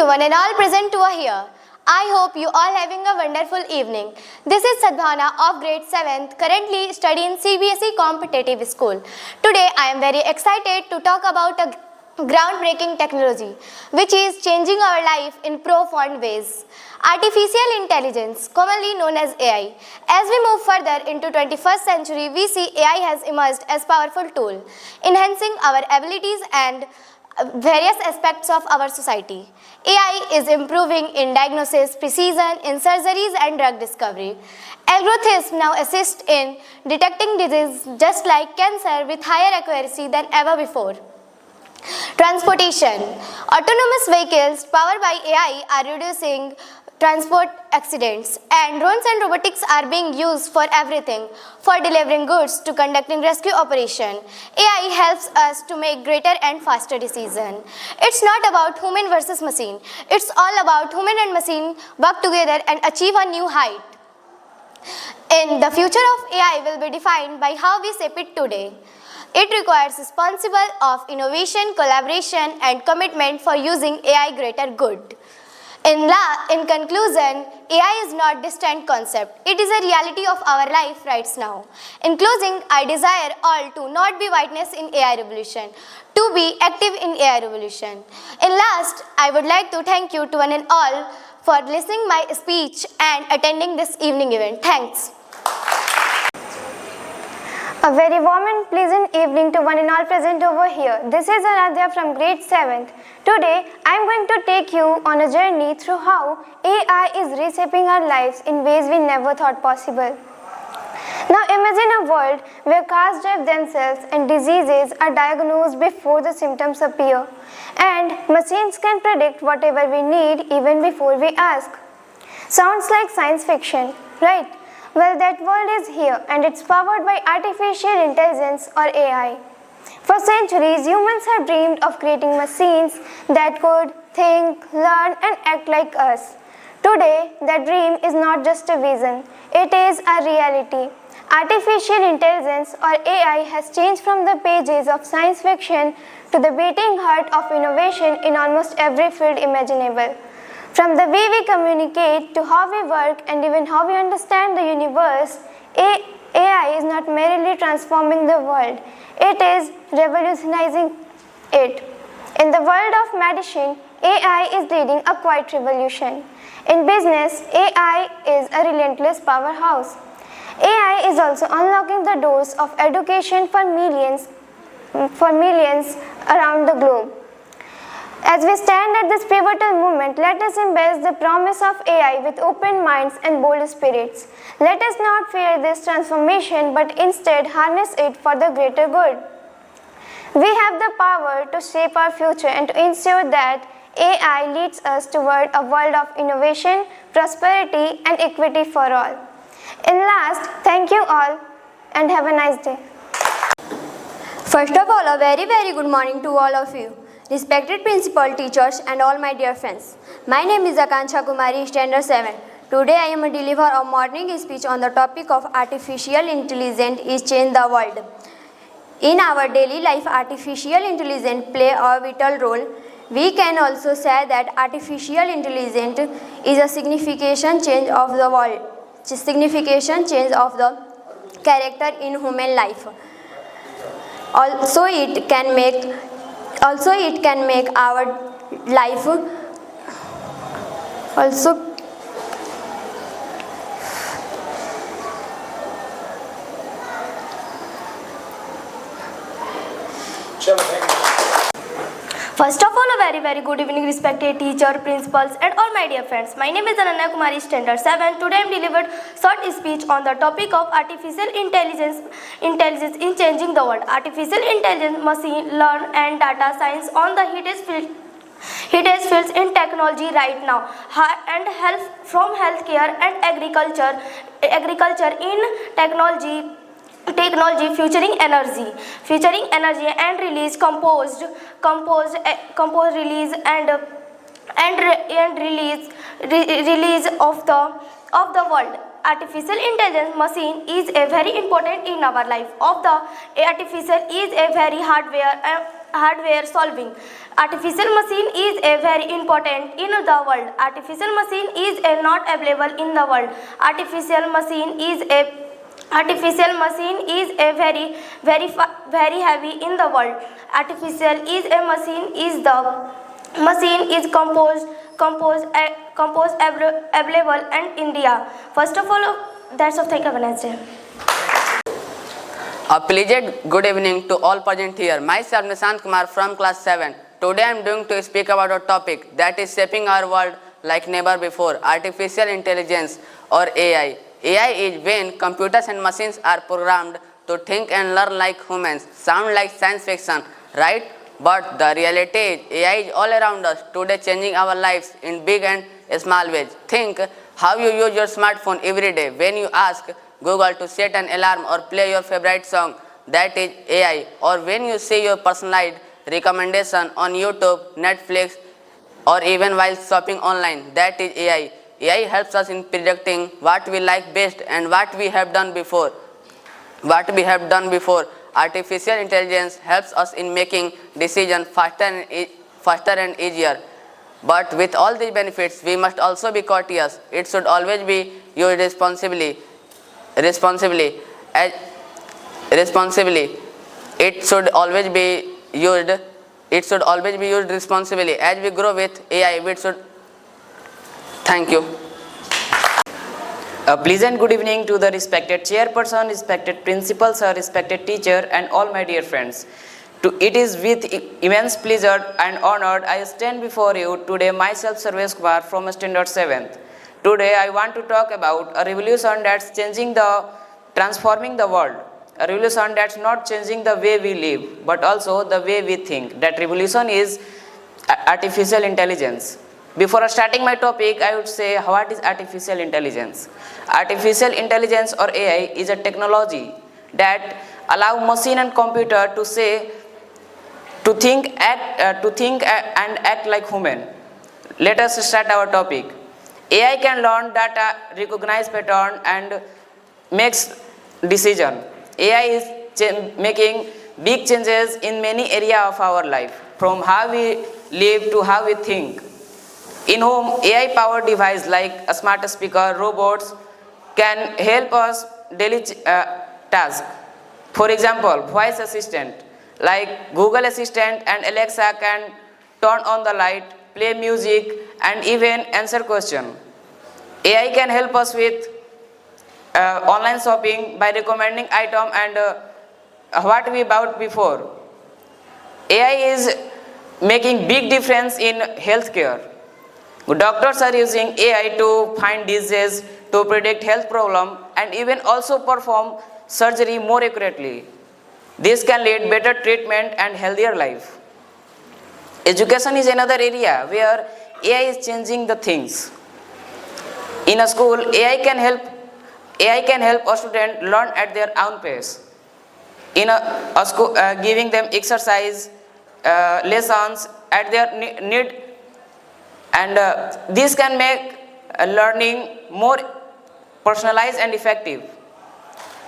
To one and all present over here, I hope you all having a wonderful evening. This is Sadhana of grade 7th, currently studying CBSE competitive school. Today I am very excited to talk about a groundbreaking technology which is changing our life in profound ways. Artificial intelligence, commonly known as AI. As we move further into 21st century, we see AI has emerged as powerful tool, enhancing our abilities and various aspects of our society. AI is improving in diagnosis, precision, in surgeries and drug discovery. Algorithms now assist in detecting disease just like cancer with higher accuracy than ever before. Transportation. Autonomous vehicles powered by AI are reducing transport accidents, and drones and robotics are being used for everything, for delivering goods to conducting rescue operation. AI helps us to make greater and faster decisions. It's not about human versus machine. It's all about human and machine work together and achieve a new height. In the future of AI will be defined by how we shape it today. It requires responsible of innovation, collaboration and commitment for using AI greater good. In conclusion, AI is not distant concept. It is a reality of our life right now. In closing, I desire all to not be witness in AI revolution, to be active in AI revolution. In last, I would like to thank you to one and all for listening my speech and attending this evening event. Thanks. A very warm and pleasant evening to one and all present over here. This is Aradhya from grade 7th. Today, I am going to take you on a journey through how AI is reshaping our lives in ways we never thought possible. Now imagine a world where cars drive themselves and diseases are diagnosed before the symptoms appear, and machines can predict whatever we need even before we ask. Sounds like science fiction, right? Well, that world is here and it's powered by artificial intelligence or AI. For centuries, humans have dreamed of creating machines that could think, learn and act like us. Today, that dream is not just a vision, it is a reality. Artificial intelligence or AI has changed from the pages of science fiction to the beating heart of innovation in almost every field imaginable. From the way we communicate to how we work and even how we understand the universe, AI is not merely transforming the world, it is revolutionizing it. In the world of medicine, AI is leading a quiet revolution. In business, AI is a relentless powerhouse. AI is also unlocking the doors of education for millions around the globe. As we stand at this pivotal moment, let us embrace the promise of AI with open minds and bold spirits. Let us not fear this transformation, but instead harness it for the greater good. We have the power to shape our future and to ensure that AI leads us toward a world of innovation, prosperity, and equity for all. In last, thank you all and have a nice day. First of all, a very good morning to all of you. Respected principal, teachers and all my dear friends. My name is Akansha Kumari, standard 7. Today I am deliver a morning speech on the topic of artificial intelligence is change the world. In our daily life, artificial intelligence play a vital role. We can also say that artificial intelligence is a significant change of the world, significant change of the character in human life. Also it can make our life First of all, a very good evening, respected teacher, principals and all my dear friends. My name is Ananya Kumari, standard 7. Today I am delivered short speech on the topic of artificial intelligence in changing the world. Artificial intelligence, machine learn and data science on the highest fields in technology right now, and from healthcare and agriculture in technology featuring energy and release composed release and release of the world. Artificial intelligence machine is a very important in our life. Artificial is a very hardware hardware solving. Artificial machine is a very important in the world. Artificial machine is a not available in the world. Artificial machine is a very heavy in the world. Artificial is a machine is the machine is composed available in India. First of all, that's all. Thank you. Have a nice day. A pleasant good evening to all present here. Myself Nishant Kumar from class 7. Today I am going to speak about a topic that is shaping our world like never before, artificial intelligence or AI. AI is when computers and machines are programmed to think and learn like humans. Sound like science fiction, right? But the reality is AI is all around us today, changing our lives in big and small ways. Think how you use your smartphone every day. When you ask Google to set an alarm or play your favorite song, that is AI. Or when you see your personalized recommendation on YouTube, Netflix, or even while shopping online, that is AI. AI helps us in predicting what we like best and what we have done before. Artificial intelligence helps us in making decisions faster and easier. But with all these benefits, we must also be cautious. It should always be used responsibly. It should always be used responsibly. As we grow with AI, we should. Thank you. A pleasant good evening to the respected chairperson, respected principal sir, respected teacher, and all my dear friends. It is with immense pleasure and honor I stand before you today, myself Sarvesh Kumar from standard 7th. Today I want to talk about a revolution that's transforming the world. A revolution that's not changing the way we live, but also the way we think. That revolution is artificial intelligence. Before starting my topic, I would say, what is artificial intelligence? Artificial intelligence or AI is a technology that allows machine and computer to think and act like human. Let us start our topic. AI can learn data, recognize pattern, and makes decision. AI is making big changes in many areas of our life, from how we live to how we think. In home, AI-powered devices like a smart speaker, robots can help us daily tasks. For example, voice assistant like Google Assistant and Alexa can turn on the light, play music, and even answer questions. AI can help us with online shopping by recommending items and what we bought before. AI is making big difference in healthcare. Doctors are using AI to find diseases, to predict health problems, and even also perform surgery more accurately. This can lead better treatment and healthier life. Education is another area where AI is changing the things. In a school, AI can help a student learn at their own pace. In a school, giving them exercise, lessons at their need, and this can make learning more personalized and effective.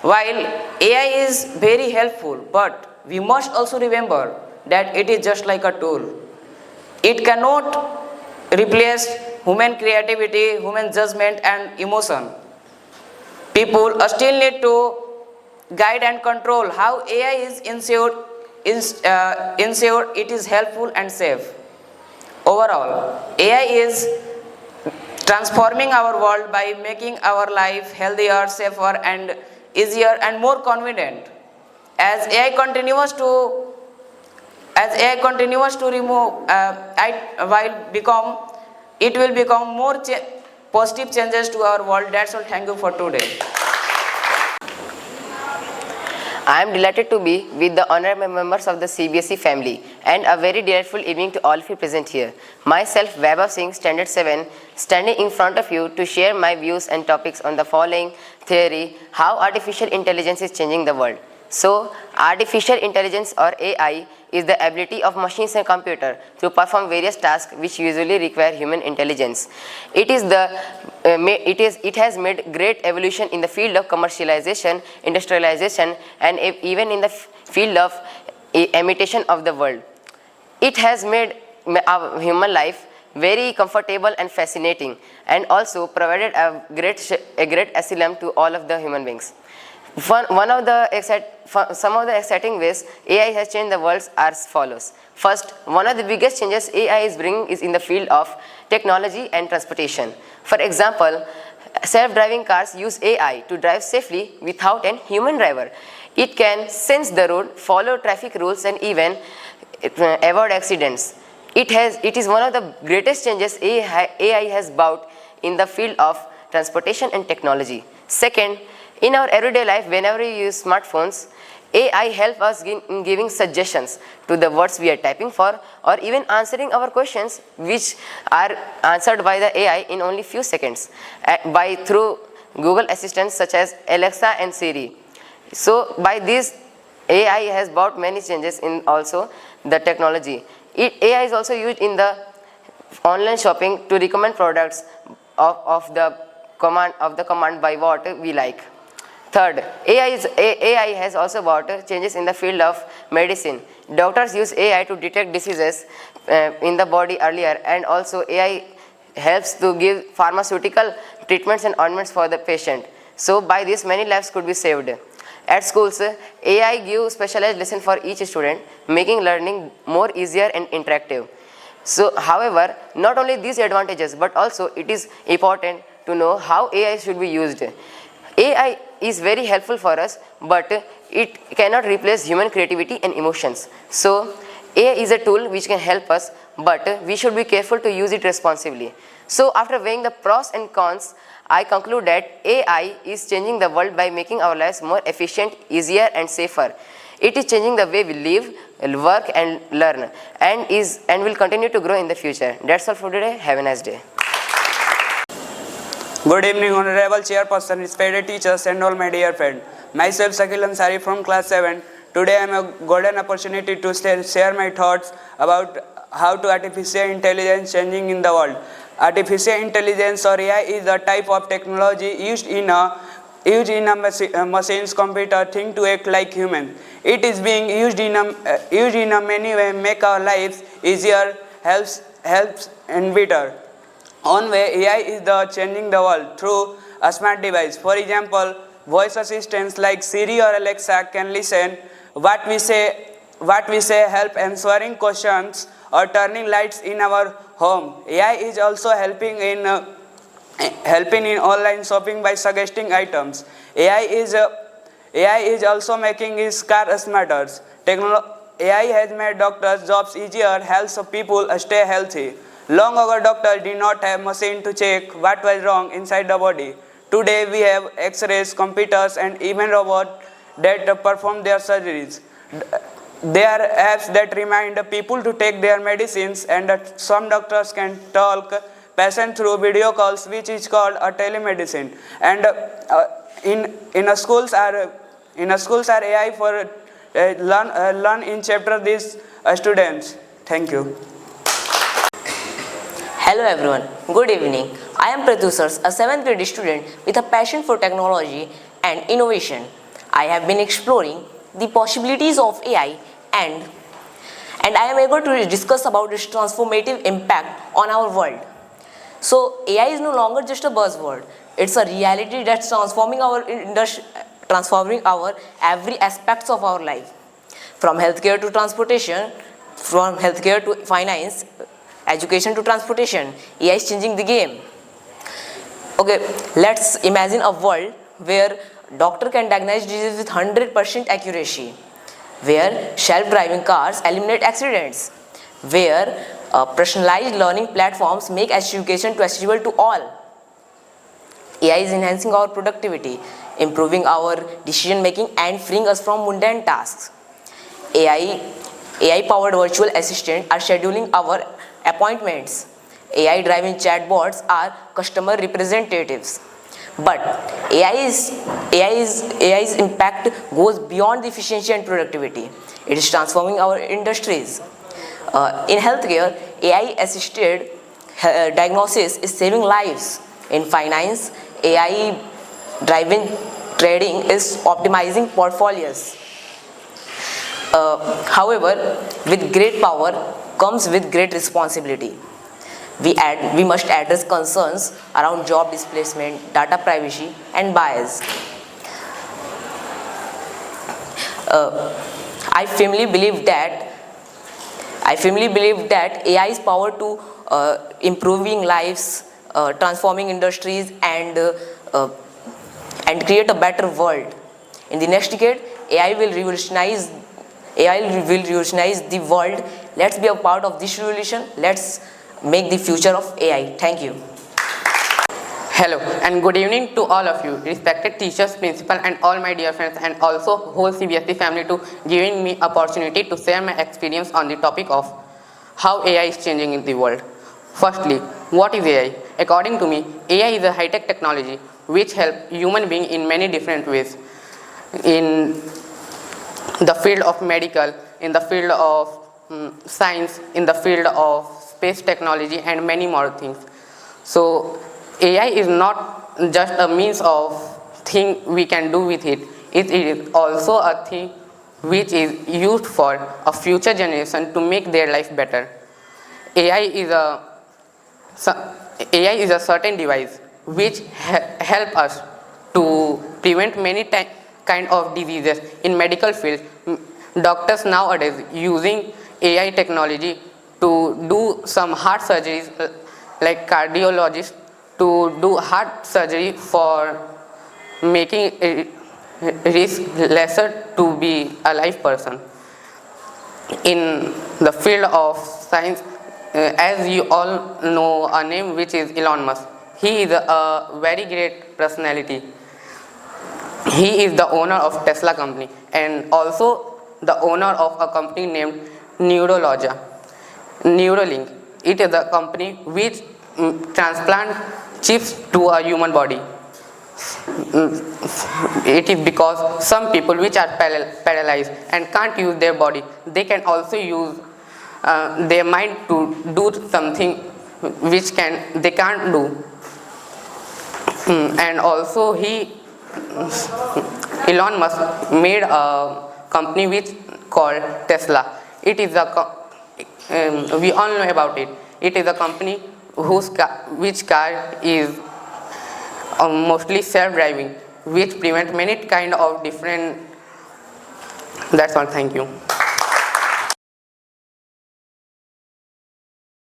While AI is very helpful, but we must also remember that it is just like a tool. It cannot replace human creativity, human judgment, and emotion. People still need to guide and control how AI is ensured it is helpful and safe. Overall, AI is transforming our world by making our life healthier, safer, and easier and more convenient. As AI continues to remove, it will become more positive changes to our world. That's all. Thank you for today. I am delighted to be with the honorable members of the CBSE family and a very delightful evening to all of you present here. Myself, Vaibhav Singh, Standard 7, standing in front of you to share my views and topics on the following theory, how artificial intelligence is changing the world. So, artificial intelligence or AI is the ability of machines and computers to perform various tasks which usually require human intelligence. It has made great evolution in the field of commercialization, industrialization, and even in the field of imitation of the world. It has made our human life very comfortable and fascinating, and also provided a great asylum to all of the human beings. Some of the exciting ways AI has changed the world are as follows. First, one of the biggest changes AI is bringing is in the field of technology and transportation. For example, self-driving cars use AI to drive safely without a human driver. It can sense the road, follow traffic rules, and even avoid accidents. It is one of the greatest changes AI has brought in the field of transportation and technology. Second, in our everyday life, whenever we use smartphones, AI helps us in giving suggestions to the words we are typing for, or even answering our questions, which are answered by the AI in only few seconds through Google assistants such as Alexa and Siri. So by this, AI has brought many changes in also the technology. AI is also used in the online shopping to recommend products of the command by what we like. Third, AI has also brought changes in the field of medicine. Doctors use AI to detect diseases in the body earlier, and also AI helps to give pharmaceutical treatments and ointments for the patient. So by this, many lives could be saved. At schools, AI gives specialized lessons for each student, making learning more easier and interactive. So, however, not only these advantages, but also it is important to know how AI should be used. AI is very helpful for us, but it cannot replace human creativity and emotions. So, AI is a tool which can help us, but we should be careful to use it responsibly. So, after weighing the pros and cons, I conclude that AI is changing the world by making our lives more efficient, easier, and safer. It is changing the way we live, work, and learn, and will continue to grow in the future. That's all for today. Have a nice day. Good evening, Honorable Chairperson, respected teachers, and all my dear friends. Myself, Shakil Ansari from class 7. Today, I am a golden opportunity to share my thoughts about how to artificial intelligence changing in the world. Artificial intelligence or AI is a type of technology used in a machine's computer thing to act like human. It is being used in a many ways, make our lives easier, helps and better. One way AI is changing the world through a smart device. For example, voice assistants like Siri or Alexa can listen what we say, help answering questions or turning lights in our home. AI is also helping in online shopping by suggesting items. AI is also making his car smarter. AI has made doctors' jobs easier, helps people stay healthy. Long ago, doctors did not have machine to check what was wrong inside the body. Today, we have X-rays, computers, and even robots that perform their surgeries. There are apps that remind people to take their medicines, and some doctors can talk patients through video calls, which is called a telemedicine. And in a schools are AI for learn in chapter these students. Thank you. Hello everyone, good evening. I am Pratyusars, a 7th grade student with a passion for technology and innovation. I have been exploring the possibilities of AI and I am able to discuss about its transformative impact on our world. So AI is no longer just a buzzword. It's a reality that's transforming our industry, transforming our every aspects of our life. From healthcare to transportation, from healthcare to finance, education to transportation, AI is changing the game. Okay, let's imagine a world where doctor can diagnose disease with 100% accuracy, where self-driving cars eliminate accidents, where personalized learning platforms make education accessible to all. AI is enhancing our productivity, improving our decision making and freeing us from mundane tasks. AI-powered virtual assistants are scheduling our appointments. AI-driven chatbots are customer representatives. But AI's impact goes beyond the efficiency and productivity. It is transforming our industries. In healthcare, AI-assisted diagnosis is saving lives. In finance, AI-driven trading is optimizing portfolios. However, with great power comes with great responsibility. We must address concerns around job displacement, data privacy, and bias. I firmly believe that AI's power to improving lives, transforming industries, and create a better world. In the next decade, AI will revolutionize the world. Let's be a part of this revolution. Let's make the future of AI. Thank you. Hello and good evening to all of you, respected teachers, principal and all my dear friends, and also whole CBSE family to giving me opportunity to share my experience on the topic of how AI is changing in the world. Firstly, what is AI? According to me, AI is a high-tech technology which helps human beings in many different ways. In the field of medical, in the field of science, in the field of space technology and many more things. So AI is not just a means of thing we can do with it. It is also a thing which is used for a future generation to make their life better. AI is a certain device which help us to prevent many kind of diseases in medical field. Doctors nowadays using AI technology to do some heart surgeries, like cardiologists to do heart surgery for making a risk lesser to be a live person. In the field of science, as you all know a name which is Elon Musk. He is a very great personality. He is the owner of Tesla company and also the owner of a company named Neuralink. It is a company which transplant chips to a human body. It is because some people which are paralyzed and can't use their body, they can also use their mind to do something which they can't do. And also Elon Musk made a company which called Tesla. It is we all know about it. It is a company which car is mostly self-driving, which prevent many kind of different. That's all. Thank you.